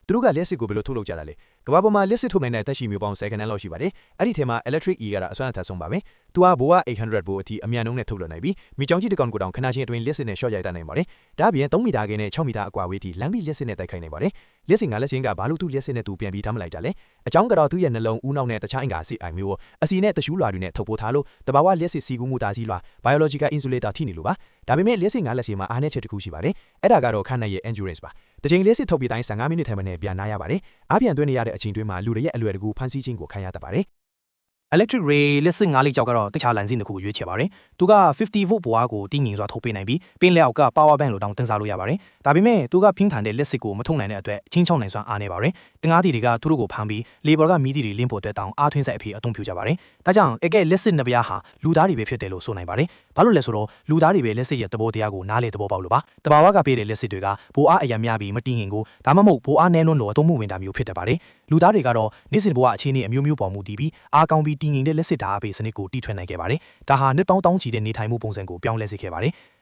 သူတို့ကလက်စစ်ကိုဘယ်လိုထုတ်လုပ်ကြတာလဲကဘာပေါ်မှာလက်စစ်ထုတ်နိုင်တဲ့တက်ရှိမျိုးပေါင်း10ခန်းလောက်ရှိပါတယ်အဲ့ဒီထဲမှာ electric E ကတော့အစွမ်းအထက်ဆုံးပါပဲသူကဘိုးက800 volt အထိအမြန်နှုန်းနဲ့ထုတ်လွှတ်နိုင်ပြီးမိချောင်းကြီးတစ်ကောင်ကိုတောင်ခဏချင်းအတွင်းလက်စစ်နဲ့ short ရိုက်တတ်နိုင်ပါတယ်ဒါအပြင်3မီတာခင်းနဲ့6မီတာအကွာဝေးထိလမ်းပြီးလက်စစ်နဲ့တိုက်ခိုက်နိုင်ပါတယ်လက်စစ်ကလက်စင်းကဘာလို့သူ့လက်စစ်နဲ့သူပြန်ပြီးထားမလိုက်တာလဲအကြောင်းကတော့သူ့ရဲ့နှလုံးဦးနှောက်နဲ့တခြားအင်္ဂါအစစ်အိုင်မျိုးအစီနဲ့တရှူးလွာတွေနဲ့ထုတ်ပိုးထားလို့တဘာဝလက်စစ်စီကူးမှုတာစီလွာ biological insulator ထိနေလို့ပါဒါပေမဲ့လက်စစ်လက်စင်းမှာအားနည်းချက်တစ်ခုရှိပါတယ်အဲ့ဒါကတော့ခန့်နိုင်ရဲ့ endurance ပါတချိန်လက်စစ်ထုတ်ပြီးတိုင်း15မိနစ်ထဲမှာနဲ့ပြန်နားရပါတယ်အားပြန်သွင်းနေရတဲ့အချိန်တွင်းမှာလူတွေရဲ့အလွယ်တကူဖန်ဆီးခြင်းကိုခံရတတ်ပါတယ်electric ray လက်စစ်5လေးကြောက်ကတော့တခြားလမ်းစဉ်တစ်ခုကိုရွေးချယ်ပါတယ်။သူက50 volt ဘွားကိုတင်းငင်စွာထုတ်ပေးနိုင်ပြီးပင်လက်အောက်က power bank လို့တောင်းတင်စားလို့ရပါတယ်။ဒါပေမဲ့သူကဖင်းထန်တဲ့လက်စစ်ကိုမထုတ်နိုင်တဲ့အတွက်ချင်းချောင်းနိုင်စွာအားနေပါတယ်။တင်ကားတီတွေကသူတို့ကိုဖမ်းပြီးလေဘော်ကမီးတီတွေလင်းပေါ်အတွက်တောင်းအားထွင်းဆက်အဖြစ်အသုံးပြုကြပါတယ်။ဒါကြောင့်အကဲလက်စစ်နှစ်ပြားဟာလူသားတွေပဲဖြစ်တယ်လို့ဆိုနိုင်ပါတယ်။ဘာလို့လဲဆိုတော့လူသားတွေပဲလက်စစ်ရဲ့သဘောတရားကိုနားလေသဘောပေါက်လို့ပါ။တဘာဝကပေးတဲ့လက်စစ်တွေကဘိုးအားအယံများပြီးမတင်းငင်ကိုဒါမှမဟုတ်ဘိုးအားနဲလွန်းလို့အသုံးမှုဝင်တာမျိုးဖြစ်တတ်ပါတယ်။လူသားတွေကတော့နေ့စဉ်ဘဝအခြေအနေအမျိုးမျိုးပေါ်မူတည်ပြီးအားကောင်းပြီးတင်းငင်တဲ့လက်စစ်ဓာတ်အပေးစနစ်ကိုတီထွင်နိုင်ခဲ့ပါတယ်။ဒါဟာနှစ်ပေါင်းတောင်းချီတဲ့နေထိုင်မှုပုံစံကိုပြောင်းလဲစေခဲ့ပါတယ်။